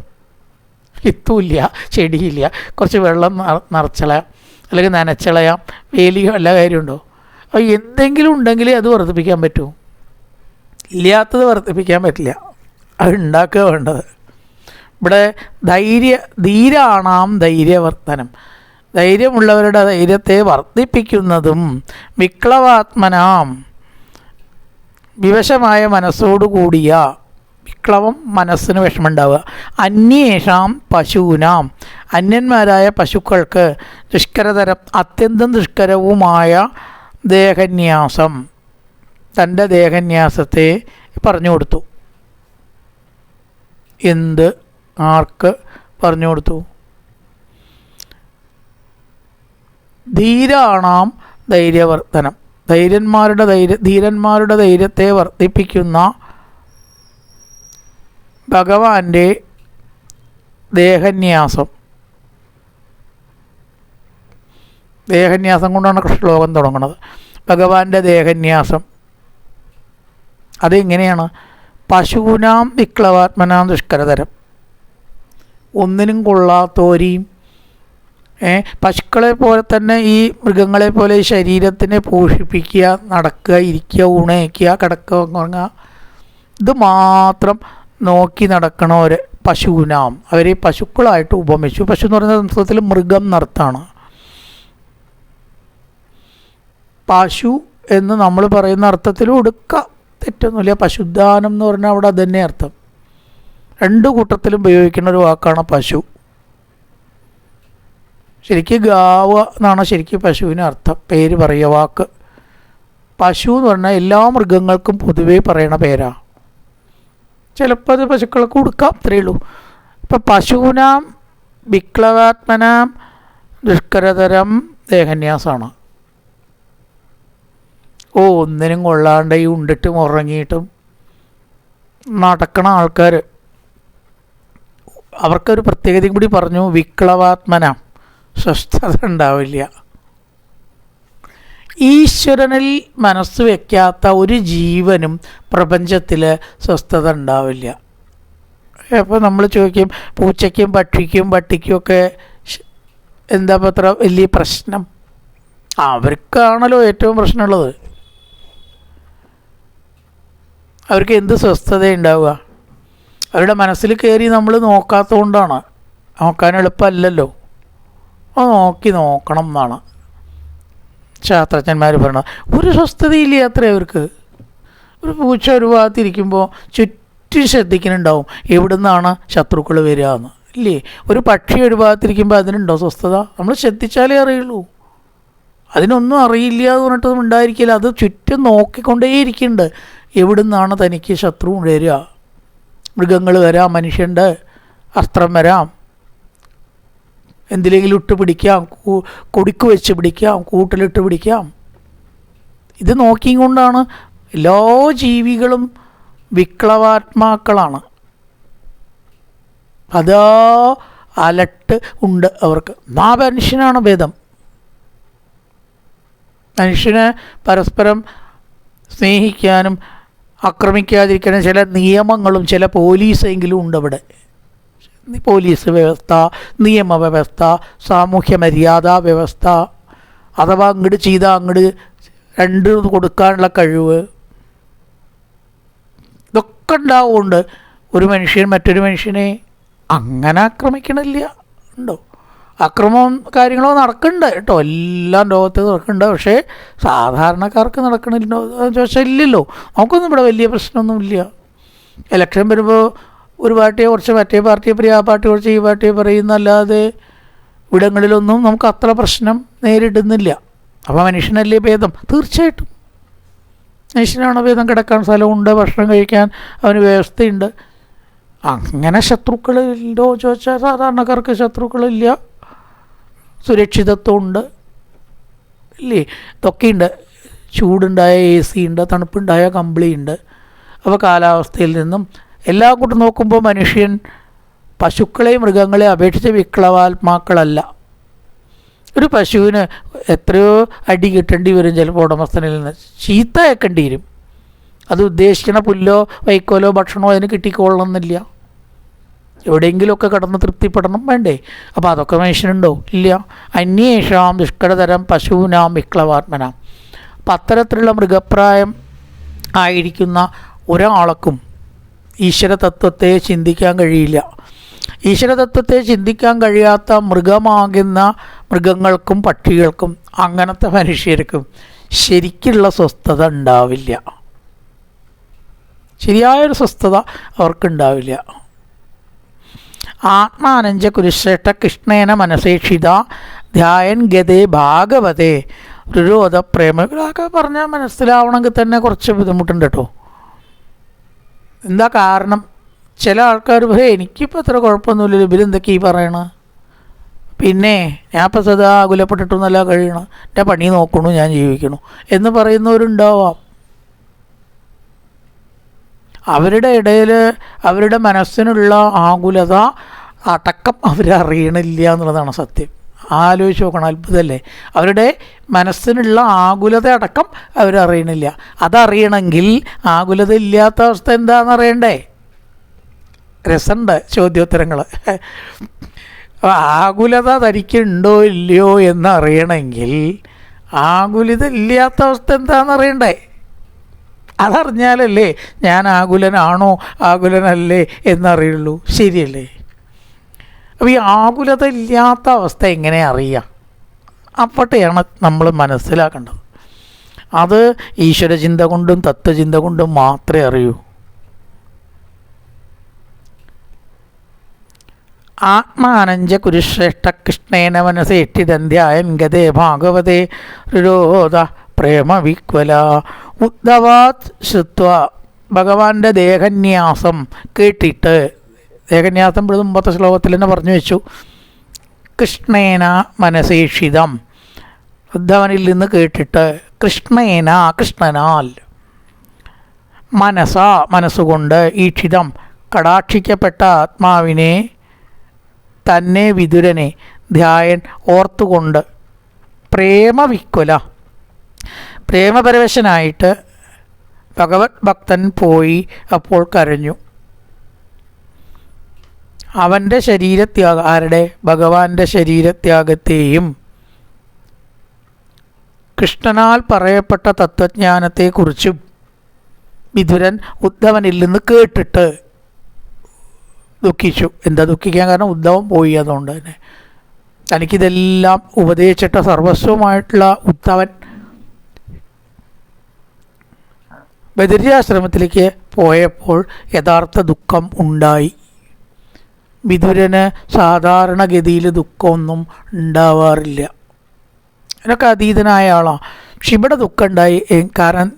S1: വിത്തുമില്ല, ചെടിയില്ല, കുറച്ച് വെള്ളം നിറച്ചളയാം, അല്ലെങ്കിൽ നനച്ചളയാം, വേലിയോ എല്ലാ കാര്യമുണ്ടോ? അപ്പോൾ എന്തെങ്കിലും ഉണ്ടെങ്കിലേ അത് വർദ്ധിപ്പിക്കാൻ പറ്റൂ. ഇല്ലാത്തത് വർദ്ധിപ്പിക്കാൻ പറ്റില്ല. അത് ഉണ്ടാക്കുക വേണ്ടത്. ഇവിടെ ധീരാണാം ധൈര്യവർദ്ധനം, ധൈര്യമുള്ളവരുടെ ധൈര്യത്തെ വർദ്ധിപ്പിക്കുന്നതും വിക്ലവാത്മനാം വിവശമായ മനസ്സോടുകൂടിയ, വിക്ലവം മനസ്സിന് വിഷമമുണ്ടാവുക, അന്യേഷാം പശൂനാം അന്യന്മാരായ പശുക്കൾക്ക് ദുഷ്കരതരം അത്യന്തം ദുഷ്കരവുമായ ദേഹന്യാസം, തൻ്റെ ദേഹന്യാസത്തെ പറഞ്ഞു കൊടുത്തു. എന്ത്, ആർക്ക് പറഞ്ഞു കൊടുത്തു? ധീരാണാം ധൈര്യവർദ്ധനം, ധീരന്മാരുടെ ധൈര്യത്തെ വർദ്ധിപ്പിക്കുന്ന ഭഗവാന്റെ ദേഹന്യാസം. ദേഹന്യാസം കൊണ്ടാണ് ശ്ലോകം തുടങ്ങുന്നത്. ഭഗവാന്റെ ദേഹന്യാസം അതെങ്ങനെയാണ്? പശൂനാം വിക്ലവാത്മനാം ദുഷ്കരതരം, ഒന്നിനും കൊള്ളാത്തോരെയും പശുക്കളെ പോലെ തന്നെ ഈ മൃഗങ്ങളെ പോലെ ഈ ശരീരത്തിനെ പോഷിപ്പിക്കുക, നടക്കുക, ഇരിക്കുക, ഊണയ്ക്കുക, കിടക്കുക, ഉറങ്ങുക, ഇത് മാത്രം നോക്കി നടക്കണവർ പശൂനാം, അവരെ പശുക്കളായിട്ട് ഉപമിച്ചു. പശു എന്ന് പറയുന്ന സംസ്കൃതത്തിൽ മൃഗം എന്നർത്ഥമാണ്. പശു എന്ന് നമ്മൾ പറയുന്ന അർത്ഥത്തിലും എടുക്കാം, തെറ്റൊന്നുമില്ല. പശുദാനം എന്ന് പറഞ്ഞാൽ അവിടെ അതന്നെ അർത്ഥം. രണ്ട് കൂട്ടത്തിലും ഉപയോഗിക്കുന്ന ഒരു വാക്കാണ് പശു. ശരിക്കും ഗാവ് എന്നാണ് ശരിക്കും പശുവിന് അർത്ഥം, പേര് പറയുക വാക്ക്. പശു എന്ന് പറഞ്ഞാൽ എല്ലാ മൃഗങ്ങൾക്കും പൊതുവേ പറയണ പേരാണ്. ചിലപ്പോൾ അത് പശുക്കൾക്ക് കൊടുക്കാം, അത്രയേ ഉള്ളൂ. ഇപ്പം പശൂനാം വിക്ലവാത്മനാം ദുഷ്കരതരം ദേഹന്യാസമാണ്. ഒന്നിനും കൊള്ളാണ്ട് ഈ ഉണ്ടിട്ടും ഉറങ്ങിയിട്ടും നടക്കണ ആൾക്കാർ, അവർക്കൊരു പ്രത്യേകതയും കൂടി പറഞ്ഞു, വിക്ലവാത്മന, സ്വസ്ഥത ഉണ്ടാവില്ല. ഈശ്വരനിൽ മനസ്സ് വയ്ക്കാത്ത ഒരു ജീവനും പ്രപഞ്ചത്തിൽ സ്വസ്ഥത ഉണ്ടാവില്ല. അപ്പോൾ നമ്മൾ ചോദിക്കും, പൂച്ചയ്ക്കും പക്ഷിക്കും പട്ടിക്കുമൊക്കെ എന്താ അത്ര വലിയ പ്രശ്നം? അവർക്കാണല്ലോ ഏറ്റവും പ്രശ്നമുള്ളത്. അവർക്ക് എന്ത് സ്വസ്ഥത ഉണ്ടാവുക? അവരുടെ മനസ്സിൽ കയറി നമ്മൾ നോക്കാത്തത് കൊണ്ടാണ്. നോക്കാൻ എളുപ്പമല്ലല്ലോ, അത് നോക്കണം എന്നാണ് ശാസ്ത്രജ്ഞന്മാർ പറയണത്. ഒരു സ്വസ്ഥതയില്ല അത്ര അവർക്ക്. ഒരു പൂച്ച ഒരു ഭാഗത്തിരിക്കുമ്പോൾ ചുറ്റും ശ്രദ്ധിക്കുന്നുണ്ടാവും എവിടെ നിന്നാണ് ശത്രുക്കൾ വരിക എന്ന്, ഇല്ലേ? ഒരു പക്ഷി ഒരു ഭാഗത്തിരിക്കുമ്പോൾ അതിനുണ്ടോ സ്വസ്ഥത? നമ്മൾ ശ്രദ്ധിച്ചാലേ അറിയുള്ളൂ. അതിനൊന്നും അറിയില്ല എന്ന് പറഞ്ഞിട്ടൊന്നും ഉണ്ടായിരിക്കില്ല. അത് ചുറ്റും നോക്കിക്കൊണ്ടേയിരിക്കുന്നുണ്ട് എവിടെ നിന്നാണ് തനിക്ക് ശത്രു വരിക. മൃഗങ്ങൾ വരാം, മനുഷ്യൻ്റെ അസ്ത്രം വരാം, എന്തിലെങ്കിലും ഇട്ട് പിടിക്കാം, കൊടിക്ക് വെച്ച് പിടിക്കാം, കൂട്ടിലിട്ട് പിടിക്കാം. ഇത് നോക്കിക്കൊണ്ടാണ്. എല്ലാ ജീവികളും വിക്ലവാത്മാക്കളാണ്. അതാ അലട്ട് ഉണ്ട് അവർക്ക്. മനുഷ്യനാണ് ഭേദം. മനുഷ്യനെ പരസ്പരം സ്നേഹിക്കാനും ആക്രമിക്കാതിരിക്കാനും ചില നിയമങ്ങളും ചില പോലീസെങ്കിലും ഉണ്ട് അവിടെ. പോലീസ് വ്യവസ്ഥ, നിയമവ്യവസ്ഥ, സാമൂഹ്യ മര്യാദാ വ്യവസ്ഥ, അഥവാ അങ്ങോട്ട് ചെയ്താൽ അങ്ങോട്ട് രണ്ട് കൊടുക്കാനുള്ള കഴിവ്, ഇതൊക്കെ ഉണ്ടാവുകൊണ്ട് ഒരു മനുഷ്യൻ മറ്റൊരു മനുഷ്യനെ അങ്ങനെ ആക്രമിക്കണില്ല. ഉണ്ടോ? അക്രമവും കാര്യങ്ങളോ നടക്കുന്നുണ്ട് കേട്ടോ, എല്ലാം ലോകത്ത് നടക്കുന്നുണ്ട്. പക്ഷേ സാധാരണക്കാർക്ക് നടക്കണില്ലോ ചോദിച്ചാൽ ഇല്ലല്ലോ. നമുക്കൊന്നും ഇവിടെ വലിയ പ്രശ്നമൊന്നുമില്ല. ഇലക്ഷൻ വരുമ്പോൾ ഒരു പാർട്ടിയെ കുറിച്ച് മറ്റേ പാർട്ടിയെ പറയും, ആ പാർട്ടിയെ കുറിച്ച് ഈ പാർട്ടിയെ പറയുന്നല്ലാതെ ഇവിടങ്ങളിലൊന്നും നമുക്ക് അത്ര പ്രശ്നം നേരിടുന്നില്ല. അപ്പോൾ മനുഷ്യനല്ലേ ഭേദം? തീർച്ചയായിട്ടും മനുഷ്യനാണ് ഭേദം. കിടക്കാൻ സ്ഥലമുണ്ട്, ഭക്ഷണം കഴിക്കാൻ അവന് വ്യവസ്ഥയുണ്ട്. അങ്ങനെ ശത്രുക്കളുണ്ടോ ചോദിച്ചാൽ സാധാരണക്കാർക്ക് ശത്രുക്കളില്ല. സുരക്ഷിതത്വമുണ്ട്, ഇല്ലേ? ഇതൊക്കെയുണ്ട്. ചൂടുണ്ടായ AC ഉണ്ട്, തണുപ്പുണ്ടായ കമ്പിളി ഉണ്ട്. അപ്പോൾ കാലാവസ്ഥയിൽ നിന്നും എല്ലാം കൂട്ടി നോക്കുമ്പോൾ മനുഷ്യൻ പശുക്കളെയും മൃഗങ്ങളെയും അപേക്ഷിച്ച് വിക്ലവാത്മാക്കളല്ല. ഒരു പശുവിന് എത്രയോ അടി കിട്ടേണ്ടി വരും ചിലപ്പോൾ ഉടമസ്ഥനിൽ നിന്ന്, ചീത്ത കേൾക്കേണ്ടി വരും. അത് ഉദ്ദേശിക്കുന്ന പുല്ലോ വൈക്കോലോ ഭക്ഷണമോ അതിന് കിട്ടിക്കൊള്ളണമെന്നില്ല. എവിടെയെങ്കിലുമൊക്കെ കിടന്ന് തൃപ്തിപ്പെടണം, വേണ്ടേ? അപ്പോൾ അതൊക്കെ മനുഷ്യനുണ്ടോ? ഇല്ല. അന്യേഷാം ദുഷ്കരതരം പശൂനാം വിക്ലവാത്മനാം. അപ്പം അത്തരത്തിലുള്ള മൃഗപ്രായം ആയിരിക്കുന്ന ഒരാൾക്കും ഈശ്വര തത്വത്തെ ചിന്തിക്കാൻ കഴിയില്ല. ഈശ്വരതത്വത്തെ ചിന്തിക്കാൻ കഴിയാത്ത മൃഗങ്ങൾക്കും പക്ഷികൾക്കും അങ്ങനത്തെ മനുഷ്യർക്കും ശരിക്കുള്ള സ്വസ്ഥത ഉണ്ടാവില്ല. ശരിയായൊരു സ്വസ്ഥത അവർക്കുണ്ടാവില്ല. ആത്മാനഞ്ച കുരുശ്രേഷ്ഠ കൃഷ്ണേന മനസേക്ഷിത ധ്യായൻ ഗതേ ഭാഗവതേ രുരോധ പ്രേമ. ഇതൊക്കെ പറഞ്ഞാൽ മനസ്സിലാവണമെങ്കിൽ തന്നെ കുറച്ച് ബുദ്ധിമുട്ടുണ്ട് കേട്ടോ. എന്താ കാരണം? ചില ആൾക്കാർ പറയും എനിക്കിപ്പോൾ അത്ര കുഴപ്പമൊന്നുമില്ലല്ലോ, ഇവരെന്തൊക്കെ ഈ പറയണത്, പിന്നെ ഞാൻ ഇപ്പോൾ സദാ ആകുലപ്പെട്ടിട്ടൊന്നല്ല കഴിയണം, എൻ്റെ പണി നോക്കണു, ഞാൻ ജീവിക്കണു എന്ന് പറയുന്നവരുണ്ടാവാം. അവരുടെ ഇടയിൽ അവരുടെ മനസ്സിനുള്ള ആകുലത അടക്കം അവരറിയണില്ല എന്നുള്ളതാണ് സത്യം. ആലോചിച്ച് നോക്കണം, അത്ഭുതമല്ലേ? അവരുടെ മനസ്സിനുള്ള ആകുലത അടക്കം അവരറിയണില്ല. അതറിയണമെങ്കിൽ ആകുലത ഇല്ലാത്ത അവസ്ഥ എന്താണെന്ന് അറിയണ്ടേ? രസമുണ്ട് ചോദ്യോത്തരങ്ങൾ. ആകുലത തനിക്കുണ്ടോ ഇല്ലയോ എന്നറിയണമെങ്കിൽ ആകുലത ഇല്ലാത്ത അവസ്ഥ എന്താണെന്ന് അറിയണ്ടേ? അതറിഞ്ഞാലല്ലേ ഞാൻ ആകുലനാണോ ആകുലനല്ലേ എന്നറിയുള്ളൂ. ശരിയല്ലേ? അപ്പോൾ ഈ ആകുലത ഇല്ലാത്ത അവസ്ഥ എങ്ങനെ അറിയാം? അപ്പോഴത്തെയാണ് നമ്മൾ മനസ്സിലാക്കേണ്ടത്. അത് ഈശ്വരചിന്ത കൊണ്ടും തത്വചിന്ത കൊണ്ടും മാത്രമേ അറിയൂ. ആത്മാനഞ്ച കുരുശ്രേഷ്ഠ കൃഷ്ണേന മനസേഷ്ഠിതന്ധ്യായൻ ഗതേ ഭാഗവതേ രുരോധ പ്രേമവിക്വല ഉദ്ധവാത് ശ്രുത്വ. ഭഗവാന്റെ ദേഹന്യാസം കേട്ടിട്ട്, ദേഹന്യാസം മുമ്പത്തെ ശ്ലോകത്തിൽ തന്നെ പറഞ്ഞു വെച്ചു. കൃഷ്ണേന മനസേക്ഷിതം, ഉദ്ധവനിൽ നിന്ന് കേട്ടിട്ട്, കൃഷ്ണേന കൃഷ്ണനാൽ, മനസ്സുകൊണ്ട്, ഈക്ഷിതം കടാക്ഷിക്കപ്പെട്ട ആത്മാവിനെ, തന്നെ വിതുരനെ, ധ്യായൻ ഓർത്തുകൊണ്ട്, പ്രേമവിക്വല പ്രേമപരവശനായിട്ട് ഭഗവത് ഭക്തൻ പോയി അപ്പോൾ കരഞ്ഞു. അവൻ്റെ ശരീരത്യാഗം, ആരുടെ? ഭഗവാന്റെ ശരീരത്യാഗത്തെയും കൃഷ്ണനാൽ പറയപ്പെട്ട തത്വജ്ഞാനത്തെക്കുറിച്ചും വിതുരൻ ഉദ്ധവനിൽ നിന്ന് കേട്ടിട്ട് ദുഃഖിച്ചു. എന്താ ദുഃഖിക്കാൻ കാരണം? ഉദ്ധവൻ പോയി. അതുകൊണ്ട് തന്നെ തനിക്കിതെല്ലാം ഉപദേശിച്ചിട്ട സർവസ്വമായിട്ടുള്ള ഉദ്ധവൻ ബദരിയാശ്രമത്തിലേക്ക് പോയപ്പോൾ യഥാർത്ഥ ദുഃഖം ഉണ്ടായി. വിതുരന് സാധാരണഗതിയിൽ ദുഃഖമൊന്നും ഉണ്ടാവാറില്ല, അതിനൊക്കെ അതീതനായ ആളാണ്. പക്ഷെ ഇവിടെ ദുഃഖം ഉണ്ടായി. കാരണം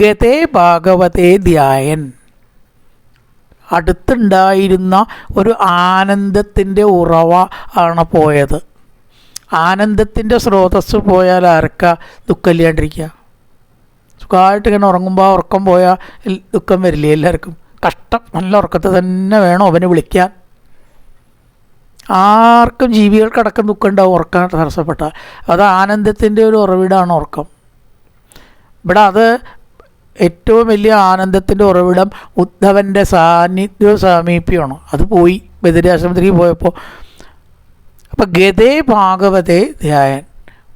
S1: ഗതേ ഭാഗവതേ ധ്യായൻ, അടുത്തുണ്ടായിരുന്ന ഒരു ആനന്ദത്തിൻ്റെ ഉറവ ആണ് പോയത്. ആനന്ദത്തിൻ്റെ സ്രോതസ്സ് പോയാൽ ആർക്കാ ദുഃഖമില്ലാണ്ടിരിക്കുക? സുഖമായിട്ട് ഇങ്ങനെ ഉറങ്ങുമ്പോൾ ഉറക്കം പോയാൽ ദുഃഖം വരില്ലേ? എല്ലാവർക്കും കഷ്ടം. നല്ല ഉറക്കത്തെ തന്നെ വേണം അവനെ വിളിക്കാൻ. ആർക്കും ജീവികൾക്കടക്കം ദുഃഖം ഉണ്ടാവും ഉറക്കാൻ തടസ്സപ്പെട്ട. അത് ആനന്ദത്തിൻ്റെ ഒരു ഉറവിടമാണ് ഉറക്കം. ഇവിടെ അത് ഏറ്റവും വലിയ ആനന്ദത്തിൻ്റെ ഉറവിടം ഉദ്ധവൻ്റെ സാന്നിധ്യവും സാമീപ്യമാണ്. അത് പോയി ബദരിയാശ്രമത്തിലേക്ക് പോയപ്പോൾ. അപ്പം ഗതേ ഭാഗവതേ ധ്യായൻ,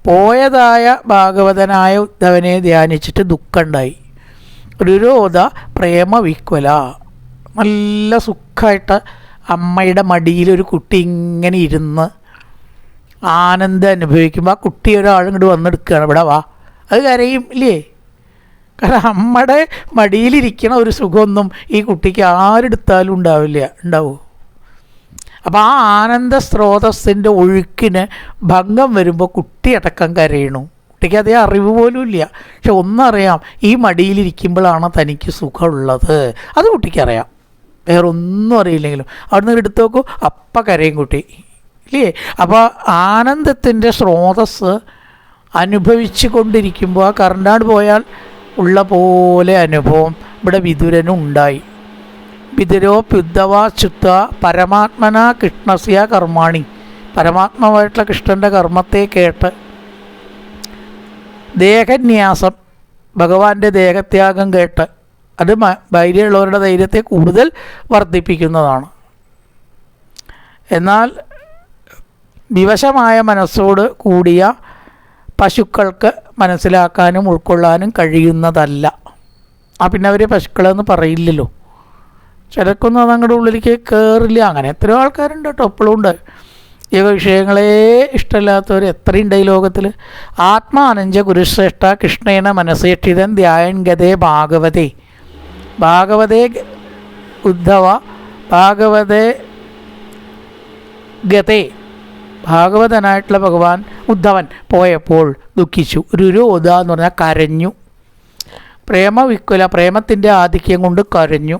S1: പോയതായ ഭാഗവതനായ ഉദ്ധവനെ ധ്യാനിച്ചിട്ട് ദുഃഖമുണ്ടായി. രുരോധ പ്രേമവിക്വല, നല്ല സുഖമായിട്ട് അമ്മയുടെ മടിയിലൊരു കുട്ടി ഇങ്ങനെ ഇരുന്ന് ആനന്ദം അനുഭവിക്കുമ്പോൾ ആ കുട്ടി ഒരാളും ഇങ്ങോട്ട് വന്നെടുക്കുകയാണ്, ഇവിടെ വാ, അത് കരയും ഇല്ലേ? കാരണം അമ്മയുടെ മടിയിലിരിക്കണ ഒരു സുഖമൊന്നും ഈ കുട്ടിക്ക് ആരെടുത്താലും ഉണ്ടാവുമോ? അപ്പോൾ ആ ആനന്ദ സ്രോതസ്സിൻ്റെ ഒഴുക്കിന് ഭംഗം വരുമ്പോൾ കുട്ടി അടക്കം കരയണു. കുട്ടിക്ക് അതേ അറിവ് പോലും ഇല്ല. പക്ഷെ ഒന്നറിയാം, ഈ മടിയിലിരിക്കുമ്പോഴാണ് തനിക്ക് സുഖമുള്ളത്. അത് കുട്ടിക്കറിയാം, വേറെ ഒന്നും അറിയില്ലെങ്കിലും. അവിടുന്ന് എടുത്തു നോക്കൂ, അപ്പം കരയും കുട്ടി ഇല്ലേ? അപ്പോൾ ആനന്ദത്തിൻ്റെ സ്രോതസ്സ് അനുഭവിച്ചു കൊണ്ടിരിക്കുമ്പോൾ ആ കറണ്ടാട് പോയാൽ ഉള്ള പോലെ അനുഭവം ഇവിടെ വിതുരനും ഉണ്ടായി. വിതുരോപ്യുദ്ധവാച്യുത്വ പരമാത്മന കൃഷ്ണസ്യ കർമാണി, പരമാത്മാവായിട്ടുള്ള കൃഷ്ണൻ്റെ കർമ്മത്തെ കേട്ട് ദേഹന്യാസം, ഭഗവാന്റെ ദേഹത്യാഗം കേട്ട്, അത് ധൈര്യമുള്ളവരുടെ ധൈര്യത്തെ കൂടുതൽ വർദ്ധിപ്പിക്കുന്നതാണ്. എന്നാൽ വിവശമായ മനസ്സോട് കൂടിയ പശുക്കൾക്ക് മനസ്സിലാക്കാനും ഉൾക്കൊള്ളാനും കഴിയുന്നതല്ല. പിന്നെ അവർ പശുക്കളെന്ന് പറയില്ലല്ലോ. ചിലക്കൊന്നും അത് അങ്ങോട്ട് ഉള്ളിലേക്ക് കയറില്ല. അങ്ങനെ എത്രയോ ആൾക്കാരുണ്ട് കേട്ടോ, എപ്പോഴും ഉണ്ട്. ഈ വിഷയങ്ങളെ ഇഷ്ടമില്ലാത്തവർ എത്രയുണ്ട് ഈ ലോകത്തിൽ. ആത്മാനഞ്ച ഗുരുശ്രേഷ്ഠ കൃഷ്ണേന മനസ്സേക്ഷിതൻ ധ്യായൻ ഗതേ ഭാഗവതേ. ഭാഗവതേ ഉദ്ധവ ഭാഗവതേ ഗതേ. ഭാഗവതനായിട്ടുള്ള ഭഗവാൻ ഉദ്ധവൻ പോയപ്പോൾ ദുഃഖിച്ചു. രുരോധ എന്ന് പറഞ്ഞാൽ കരഞ്ഞു. പ്രേമവിക്കുല, പ്രേമത്തിൻ്റെ ആധിക്യം കൊണ്ട് കരഞ്ഞു.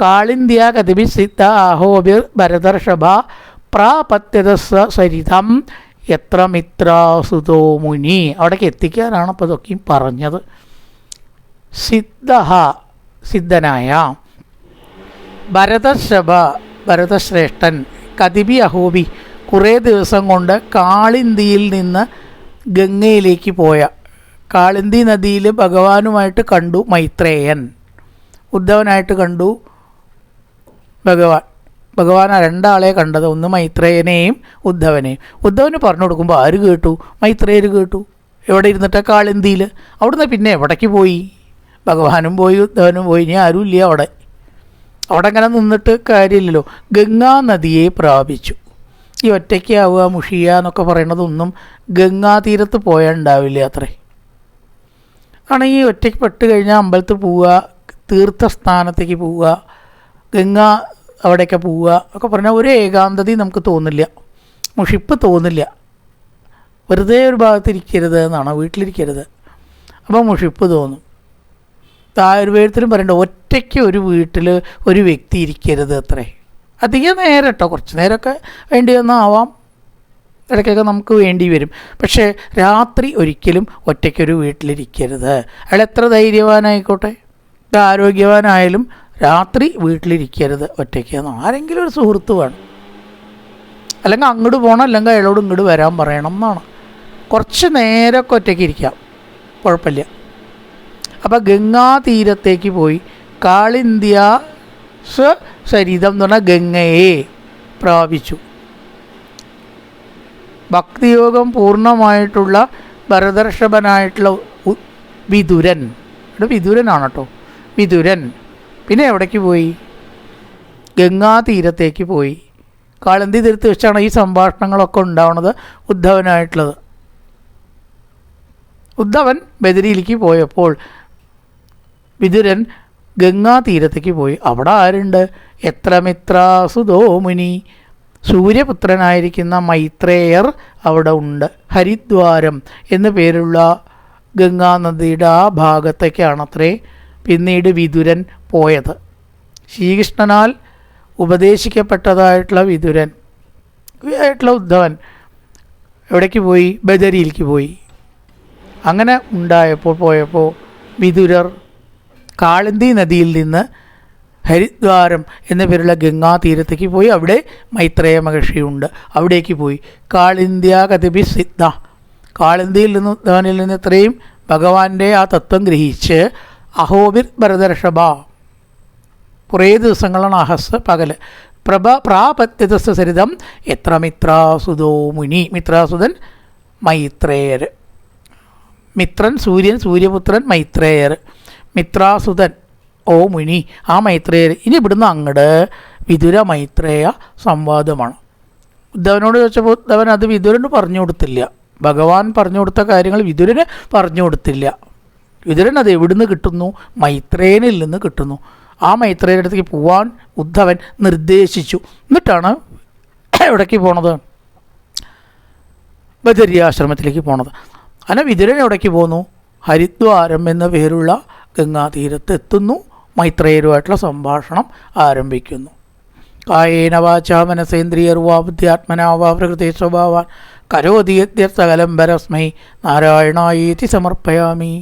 S1: കാളിന്ത്യ കതിബി സിദ്ധ അഹോബിർ ഭരതർഷഭ പ്രാപത്യതസ സരിതം എത്ര മിത്രാസുതോ മുനി. അവിടേക്ക് എത്തിക്കാനാണ് അപ്പോൾ ഇതൊക്കെയും പറഞ്ഞത്. സിദ്ധനായ ഭരതർഷഭ, ഭരതശ്രേഷ്ഠൻ, കതിബി അഹോബി, കുറേ ദിവസം കൊണ്ട് കാളിന്തിയിൽ നിന്ന് ഗംഗയിലേക്ക് പോയ, കാളിന്തി നദിയിൽ ഭഗവാനുമായിട്ട് കണ്ടു മൈത്രേയൻ. ഉദ്ധവനായിട്ട് കണ്ടു ഭഗവാൻ രണ്ടാളെ കണ്ടത്, ഒന്ന് മൈത്രേയനെയും ഉദ്ധവനെയും. ഉദ്ധവന് പറഞ്ഞു കൊടുക്കുമ്പോൾ ആര് കേട്ടു? മൈത്രേയർ കേട്ടു. എവിടെ ഇരുന്നിട്ട്? കാളിന്തിയിൽ. അവിടുന്ന് പിന്നെ എവിടേക്ക് പോയി? ഭഗവാനും പോയി ഉദ്ധവനും പോയി, ഇനി ആരും ഇല്ല അവിടെ. അവിടെ അങ്ങനെ നിന്നിട്ട് കാര്യമില്ലല്ലോ. ഗംഗാ നദിയെ പ്രാപിച്ചു. ഈ ഒറ്റയ്ക്കാവുക, മുഷിയ എന്നൊക്കെ പറയണതൊന്നും ഗംഗാതീരത്ത് പോയാൽ ഉണ്ടാവില്ല അത്രേ. ആണ് ഈ ഒറ്റയ്ക്ക് പെട്ട് കഴിഞ്ഞാൽ അമ്പലത്തിൽ പോവുക, തീർത്ഥസ്ഥാനത്തേക്ക് പോവുക, ഗംഗ അവിടെയൊക്കെ പോവുക ഒക്കെ പറഞ്ഞാൽ ഒരു ഏകാന്തതയും നമുക്ക് തോന്നില്ല, മുഷിപ്പ് തോന്നില്ല. വെറുതെ ഒരു ഭാഗത്തിരിക്കരുത് എന്നാണ്, വീട്ടിലിരിക്കരുത്. അപ്പോൾ മുഷിപ്പ് തോന്നും. ആയുർവേദത്തിലും പറയണ്ട, ഒറ്റയ്ക്ക് ഒരു വീട്ടിൽ ഒരു വ്യക്തി ഇരിക്കരുത് അത്രേ. അധികം നേരം കേട്ടോ, കുറച്ച് നേരമൊക്കെ വേണ്ടി വന്നാവാം, ഇടയ്ക്കൊക്കെ നമുക്ക് വേണ്ടി വരും. പക്ഷേ രാത്രി ഒരിക്കലും ഒറ്റയ്ക്കൊരു വീട്ടിലിരിക്കരുത്. അയാൾ എത്ര ധൈര്യവാനായിക്കോട്ടെ, ആരോഗ്യവാനായാലും രാത്രി വീട്ടിലിരിക്കരുത് ഒറ്റയ്ക്ക്. ആരെങ്കിലും ഒരു സുഹൃത്ത് വേണം, അല്ലെങ്കിൽ അങ്ങോട്ട് പോകണം, അല്ലെങ്കിൽ അയാളോട് ഇങ്ങോട്ട് വരാൻ പറയണം എന്നാണ്. കുറച്ച് നേരമൊക്കെ ഒറ്റയ്ക്ക് ഇരിക്കാം, കുഴപ്പമില്ല. അപ്പോൾ ഗംഗാതീരത്തേക്ക് പോയി കാളിന്ത്യ സരിതം എന്ന് പറഞ്ഞാൽ ഗംഗയെ പ്രാപിച്ചു. ഭക്തിയോഗം പൂർണ്ണമായിട്ടുള്ള ഭരതർഷഭനായിട്ടുള്ള വിതുരൻ, ഇവിടെ വിതുരനാണ് കേട്ടോ, വിതുരൻ പിന്നെ എവിടേക്ക് പോയി? ഗംഗാതീരത്തേക്ക് പോയി. കാളിന്തി തീരത്ത് വെച്ചാണ് ഈ സംഭാഷണങ്ങളൊക്കെ ഉണ്ടാവുന്നത് ഉദ്ധവനായിട്ടുള്ളത്. ഉദ്ധവൻ ബദരിയിലേക്ക് പോയപ്പോൾ വിതുരൻ ഗംഗാതീരത്തേക്ക് പോയി. അവിടെ ആരുണ്ട്? എത്ര മിത്രാസുതോ മുനി, സൂര്യപുത്രനായിരിക്കുന്ന മൈത്രേയർ അവിടെ ഉണ്ട്. ഹരിദ്വാരം എന്നു പേരുള്ള ഗംഗാനദിയുടെ ആ ഭാഗത്തേക്കാണത്രേ പിന്നീട് വിതുരൻ പോയത്. ശ്രീകൃഷ്ണനാൽ ഉപദേശിക്കപ്പെട്ടതായിട്ടുള്ള വിതുരൻ ആയിട്ടുള്ള ഉദ്ധവൻ എവിടേക്ക് പോയി? ബദരിയിലേക്ക് പോയി. അങ്ങനെ പോയപ്പോൾ വിതുരർ കാളിന്തി നദിയിൽ നിന്ന് ഹരിദ്വാരം എന്ന പേരുള്ള ഗംഗാതീരത്തേക്ക് പോയി. അവിടെ മൈത്രേയ മഹർഷിയുണ്ട്, അവിടേക്ക് പോയി. കാളിന്ത്യ കതിബി സിദ്ധ, കാളിന്തിയിൽ നിന്ന് ഉദ്ധവനിൽ നിന്ന് ഇത്രയും ഭഗവാന്റെ ആ തത്വം ഗ്രഹിച്ച് അഹോബിർ ഭരതർഷഭ, കുറേ ദിവസങ്ങളാണ് അഹസ് പകല്. പ്രാപത്യതസ്യ സരിതം എത്ര മിത്രാസുതോ മുനി, മിത്രാസുതൻ മൈത്രേയർ. മിത്രൻ സൂര്യൻ, സൂര്യപുത്രൻ മൈത്രേയർ, മിത്രാസുതൻ ഓ മുനി, ആ മൈത്രേയർ. ഇനി ഇവിടുന്ന് അങ്ങോട്ട് വിതുര മൈത്രേയ സംവാദമാണ്. ഉദ്ധവനോട് ചോദിച്ചപ്പോൾ ഉദ്ധവൻ അത് വിതുരന് പറഞ്ഞു കൊടുത്തില്ല. ഭഗവാൻ പറഞ്ഞു കൊടുത്ത കാര്യങ്ങൾ വിതുരന് പറഞ്ഞു കൊടുത്തില്ല. വിതുരൻ അത് എവിടുന്ന് കിട്ടുന്നു? മൈത്രേയനിൽ നിന്ന് കിട്ടുന്നു. ആ മൈത്രേയരുടെ അടുത്തേക്ക് പോവാൻ ഉദ്ധവൻ നിർദ്ദേശിച്ചു. എന്നിട്ടാണ് എവിടേക്ക് പോണത്? ബദരി ആശ്രമത്തിലേക്ക് പോണത്. അങ്ങനെ വിതുരൻ എവിടേക്ക് പോന്നു? ഹരിദ്വാരം എന്ന പേരുള്ള ഗംഗാതീരത്ത് എത്തുന്നു. മൈത്രേയരുമായിട്ടുള്ള സംഭാഷണം ആരംഭിക്കുന്നു. കായേന വാചാ മനസേന്ദ്രിയർവാ ബുദ്ധ്യാത്മനാ വാ പ്രകൃതി സ്വഭാവാൻ കരോതി യദ്യസകലം പരസ്മൈ നാരായണായേതി സമർപ്പയാമി.